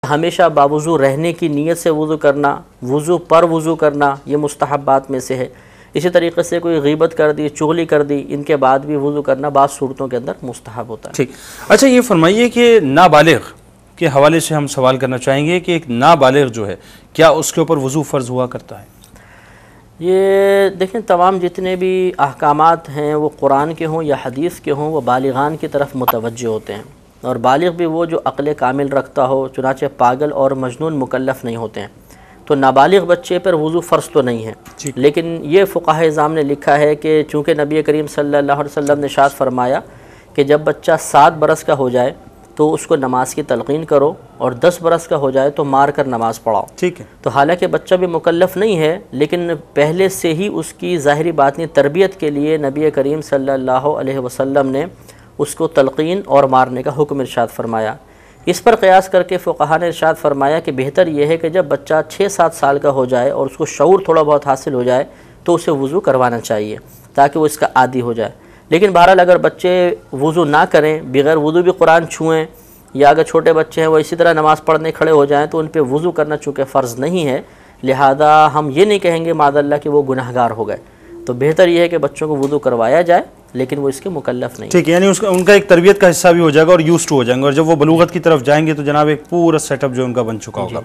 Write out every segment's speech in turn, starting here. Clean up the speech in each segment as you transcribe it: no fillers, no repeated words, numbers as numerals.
ہمیشہ باوضو رہنے کی نیت سے وضو کرنا، وضو پر وضو کرنا، یہ مستحبات میں سے ہے۔ اسی طریقے سے کوئی غیبت کر دی، چغلی کر دی، ان کے بعد بھی وضو کرنا بعض صورتوں کے اندر مستحب ہوتا ہے۔ ٹھیک، اچھا یہ فرمائیے کہ نابالغ کے حوالے سے ہم سوال کرنا چاہیں گے کہ ایک نابالغ جو ہے کیا اس کے اوپر وضو فرض ہوا کرتا ہے؟ یہ دیکھیں تمام جتنے بھی احکامات ہیں وہ قرآن کے ہوں یا حدیث کے ہوں وہ بالغان کی طرف متوجہ ہوتے ہیں، اور بالغ بھی وہ جو عقل کامل رکھتا ہو، چنانچہ پاگل اور مجنون مکلف نہیں ہوتے ہیں۔ تو نابالغ بچے پر وضو فرض تو نہیں ہے، لیکن یہ فقہاء اعظام نے لکھا ہے کہ چونکہ نبی کریم صلی اللہ علیہ وسلم نے ارشاد فرمایا کہ جب بچہ 7 برس کا ہو جائے تو اس کو نماز کی تلقین کرو، اور 10 برس کا ہو جائے تو مار کر نماز پڑھاؤ۔ ٹھیک ہے، تو حالانکہ بچہ بھی مکلف نہیں ہے، لیکن پہلے سے ہی اس کی ظاہری باطنی تربیت کے لیے نبی کریم صلی اللہ علیہ وسلم نے اس کو تلقین اور مارنے کا حکم ارشاد فرمایا۔ اس پر قیاس کر کے فقہاء نے ارشاد فرمایا کہ بہتر یہ ہے کہ جب بچہ 6-7 سال کا ہو جائے اور اس کو شعور تھوڑا بہت حاصل ہو جائے تو اسے وضو کروانا چاہیے تاکہ وہ اس کا عادی ہو جائے۔ لیکن بہرحال اگر بچے وضو نہ کریں، بغیر وضو بھی قرآن چھوئیں، یا اگر چھوٹے بچے ہیں وہ اسی طرح نماز پڑھنے کھڑے ہو جائیں تو ان پہ وضو کرنا چونکہ فرض نہیں ہے، لہذا ہم یہ نہیں کہیں گے معاذ اللہ کہ وہ گناہگار ہو گئے۔ تو بہتر یہ ہے کہ بچوں کو وضو کروایا جائے لیکن وہ اس کے مکلف نہیں۔ ٹھیک ہے، یعنی ان کا ایک تربیت کا حصہ بھی ہو جائے گا اور یوز ٹو ہو جائیں گے، اور جب وہ بلوغت کی طرف جائیں گے تو جناب ایک پورا سیٹ اپ جو ان کا بن چکا ہوگا۔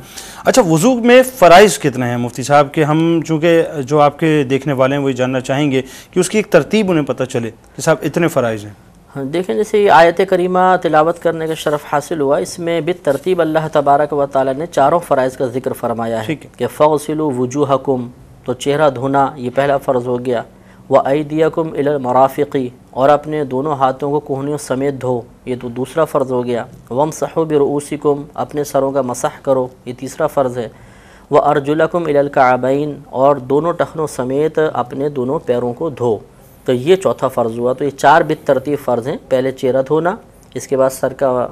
اچھا، وضو میں فرائض کتنے ہیں مفتی صاحب؟ کہ ہم چونکہ جو آپ کے دیکھنے والے ہیں وہی جاننا چاہیں گے کہ اس کی ایک ترتیب انہیں پتہ چلے کہ صاحب اتنے فرائض ہیں۔ دیکھیں جیسے یہ آیت کریمہ تلاوت کرنے کا شرف حاصل ہوا، اس میں بالترتیب اللہ تبارک و تعالی نے 4 فرائض کا ذکر فرمایا ہے کہ فَغْسِلُوا وُجُوهَكُمْ، تو چہرہ دھونا یہ پہلا فرض ہو گیا، وَأَيْدِيَكُمْ إِلَى الْمَرَافِقِ، اور اپنے دونوں ہاتھوں کو کوہنیوں سمیت دھو، یہ تو دوسرا فرض ہو گیا، وَامْسَحُوا بِرُؤُوسِكُمْ، اپنے سروں کا مسح کرو، یہ تیسرا فرض ہے، وَأَرْجُلَكُمْ إِلَى الْكَعْبَيْنِ، اور دونوں ٹخنوں سمیت اپنے دونوں پیروں کو دھو، تو یہ چوتھا فرض ہوا۔ تو یہ 4 بالترتیب فرض ہیں، پہلے چہرہ دھونا، اس کے بعد سر کا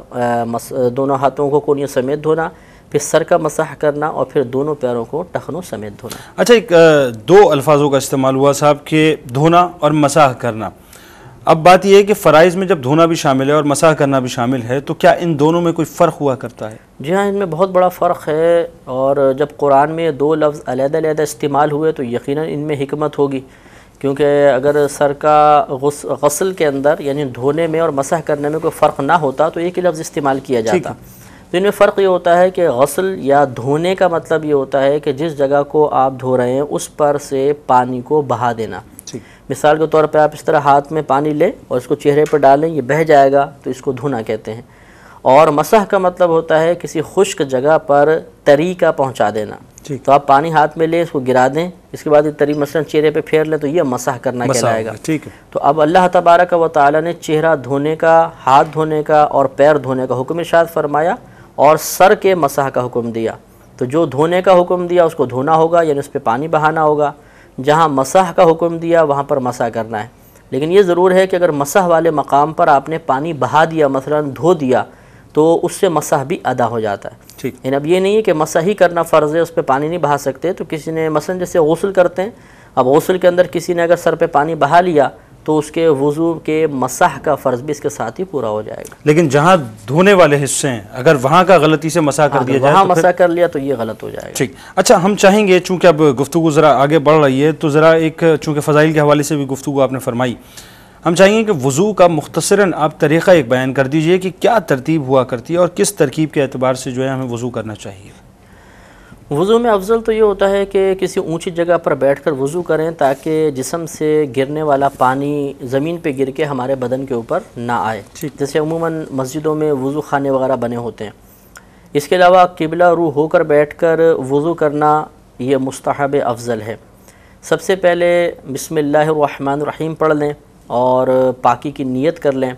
دونوں ہاتھوں کو کونیوں سمیت دھونا، پھر سر کا مسح کرنا، اور پھر دونوں پیروں کو ٹخنوں سمیت دھونا۔ اچھا، ایک 2 الفاظوں کا استعمال ہوا صاحب کہ دھونا اور مسح کرنا۔ اب بات یہ ہے کہ فرائض میں جب دھونا بھی شامل ہے اور مسح کرنا بھی شامل ہے تو کیا ان دونوں میں کوئی فرق ہوا کرتا ہے؟ جی ہاں، ان میں بہت بڑا فرق ہے، اور جب قرآن میں 2 لفظ علیحدہ علیحدہ استعمال ہوئے تو یقیناً ان میں حکمت ہوگی، کیونکہ اگر سر کا غسل کے اندر یعنی دھونے میں اور مسح کرنے میں کوئی فرق نہ ہوتا تو ایک ہی لفظ استعمال کیا جاتا۔ تو ان میں فرق یہ ہوتا ہے کہ غسل یا دھونے کا مطلب یہ ہوتا ہے کہ جس جگہ کو آپ دھو رہے ہیں اس پر سے پانی کو بہا دینا۔ مثال کے طور پہ آپ اس طرح ہاتھ میں پانی لیں اور اس کو چہرے پر ڈالیں، یہ بہہ جائے گا تو اس کو دھونا کہتے ہیں۔ اور مسح کا مطلب ہوتا ہے کسی خشک جگہ پر تری کا پہنچا دینا، تو آپ پانی ہاتھ میں لیں، اس کو گرا دیں، اس کے بعد یہ تری مثلا چہرے پہ پھیر لیں تو یہ مسح کرنا کہلائے گا۔ تو اب اللہ تبارک و تعالی نے چہرہ دھونے کا، ہاتھ دھونے کا اور پیر دھونے کا حکم ارشاد فرمایا، اور سر کے مسح کا حکم دیا۔ تو جو دھونے کا حکم دیا اس کو دھونا ہوگا، یعنی اس پہ پانی بہانا ہوگا، جہاں مسح کا حکم دیا وہاں پر مسح کرنا ہے۔ لیکن یہ ضرور ہے کہ اگر مسح والے مقام پر آپ نے پانی بہا دیا، مثلا دھو دیا، تو اس سے مسح بھی ادا ہو جاتا ہے۔ یعنی اب یہ نہیں ہے کہ مسح ہی کرنا فرض ہے، اس پہ پانی نہیں بہا سکتے۔ تو کسی نے مثلا جیسے غسل کرتے ہیں، اب غسل کے اندر کسی نے اگر سر پہ پانی بہا لیا تو اس کے وضو کے مسح کا فرض بھی اس کے ساتھ ہی پورا ہو جائے گا۔ لیکن جہاں دھونے والے حصے ہیں اگر وہاں کا غلطی سے مسح کر دیا جائے، وہاں مسح کر لیا تو یہ غلط ہو جائے گا۔ ٹھیک، اچھا ہم چاہیں گے چونکہ اب گفتگو ذرا آگے بڑھ رہی ہے تو ذرا ایک چونکہ فضائل کے حوالے سے بھی گفتگو آپ نے فرمائی، ہم چاہیں گے کہ وضو کا مختصراً آپ طریقہ ایک بیان کر دیجئے کہ کیا ترتیب ہوا کرتی ہے اور کس ترکیب کے اعتبار سے جو ہے ہمیں وضو کرنا چاہیے۔ وضو میں افضل تو یہ ہوتا ہے کہ کسی اونچی جگہ پر بیٹھ کر وضو کریں تاکہ جسم سے گرنے والا پانی زمین پہ گر کے ہمارے بدن کے اوپر نہ آئے، جیسے عموماً مسجدوں میں وضو خانے وغیرہ بنے ہوتے ہیں۔ اس کے علاوہ قبلہ رو ہو کر بیٹھ کر وضو کرنا یہ مستحب افضل ہے۔ سب سے پہلے بسم اللہ الرحمن الرحیم پڑھ لیں اور پاکی کی نیت کر لیں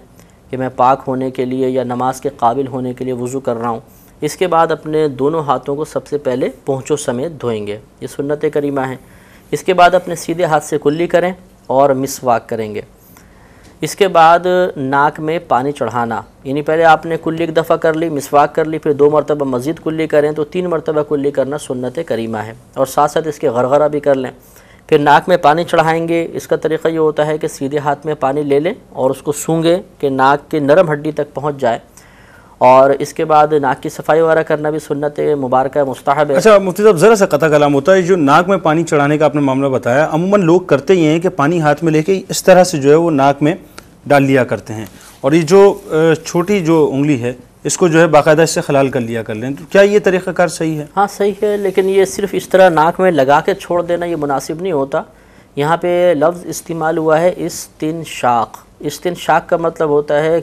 کہ میں پاک ہونے کے لیے یا نماز کے قابل ہونے کے لیے وضو کر رہا ہوں۔ اس کے بعد اپنے دونوں ہاتھوں کو سب سے پہلے پونچھوں سمیت دھوئیں گے، یہ سنت کریمہ ہے۔ اس کے بعد اپنے سیدھے ہاتھ سے کلی کریں اور مسواک کریں گے۔ اس کے بعد ناک میں پانی چڑھانا، یعنی پہلے آپ نے کلی ایک دفعہ کر لی، مسواک کر لی، پھر 2 مرتبہ مزید کلی کریں تو 3 مرتبہ کلی کرنا سنت کریمہ ہے، اور ساتھ ساتھ اس کے غرغرہ بھی کر لیں۔ پھر ناک میں پانی چڑھائیں گے۔ اس کا طریقہ یہ ہوتا ہے کہ سیدھے ہاتھ میں پانی لے لیں اور اس کو سونگیں کہ ناک کے نرم ہڈی تک پہنچ جائے، اور اس کے بعد ناک کی صفائی وغیرہ کرنا بھی سنت مبارکہ مستحب ہے۔ اچھا مفتی صاحب ذرا سا قطع کلام ہوتا ہے، جو ناک میں پانی چڑھانے کا آپ نے معاملہ بتایا، عموماً لوگ کرتے یہ ہیں کہ پانی ہاتھ میں لے کے اس طرح سے جو ہے وہ ناک میں ڈال لیا کرتے ہیں، اور یہ جو چھوٹی جو انگلی ہے اس کو جو ہے باقاعدہ اس سے خلال کر لیا کر لیں، تو کیا یہ طریقہ کار صحیح ہے؟ ہاں صحیح ہے، لیکن یہ صرف اس طرح ناک میں لگا کے چھوڑ دینا یہ مناسب نہیں ہوتا۔ یہاں پہ لفظ استعمال ہوا ہے استنشاق۔ استنشاق کا مطلب ہوتا ہے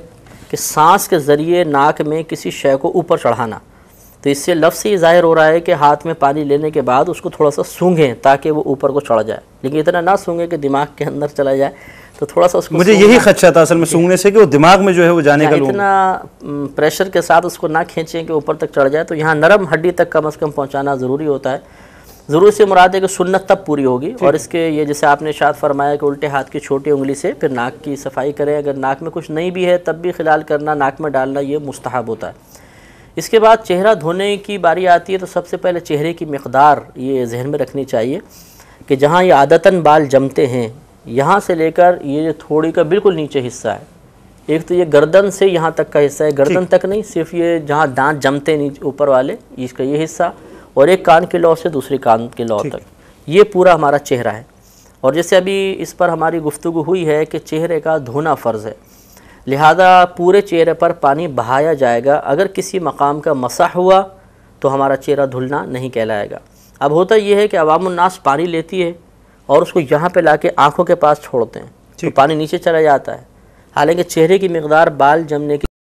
کہ سانس کے ذریعے ناک میں کسی شے کو اوپر چڑھانا، تو اس سے لفظ ہی ظاہر ہو رہا ہے کہ ہاتھ میں پانی لینے کے بعد اس کو تھوڑا سا سونگھیں تاکہ وہ اوپر کو چڑھ جائے، لیکن اتنا نہ سونگھیں کہ دماغ کے اندر چلا جائے، تو تھوڑا سا اس کو مجھے یہی خدشہ تھا اصل میں سونگنے سے کہ وہ دماغ میں جو ہے وہ جانے کا اتنا پریشر کے ساتھ اس کو نہ کھینچیں کہ اوپر تک چڑھ جائے، تو یہاں نرم ہڈی تک کم از کم پہنچانا ضروری ہوتا ہے۔ ضرور سے مراد ہے کہ سنت تب پوری ہوگی، اور اس کے یہ جیسے آپ نے ارشاد فرمایا کہ الٹے ہاتھ کی چھوٹی انگلی سے پھر ناک کی صفائی کریں، اگر ناک میں کچھ نہیں بھی ہے تب بھی خلال کرنا، ناک میں ڈالنا یہ مستحب ہوتا ہے۔ اس کے بعد چہرہ دھونے کی باری آتی ہے تو سب سے پہلے چہرے کی مقدار یہ ذہن میں رکھنی چاہیے کہ جہاں یہ عادتاً بال جمتے ہیں یہاں سے لے کر یہ جو تھوڑی کا بالکل نیچے حصہ ہے، ایک تو یہ گردن سے یہاں تک کا حصہ ہے، گردن تک نہیں، صرف یہ جہاں دانت جمتے ہیں اوپر والے اس کا یہ حصہ، اور ایک کان کے لو سے دوسری کان کے لو تک، یہ پورا ہمارا چہرہ ہے۔ اور جیسے ابھی اس پر ہماری گفتگو ہوئی ہے کہ چہرے کا دھونا فرض ہے، لہذا پورے چہرے پر پانی بہایا جائے گا، اگر کسی مقام کا مسح ہوا تو ہمارا چہرہ دھلنا نہیں کہلائے گا۔ اب ہوتا یہ ہے کہ عوام الناس پانی لیتی ہے اور اس کو یہاں پہ لا کے آنکھوں کے پاس چھوڑتے ہیں تو پانی نیچے چلا جاتا ہے، حالانکہ چہرے کی مقدار بال جمنے کی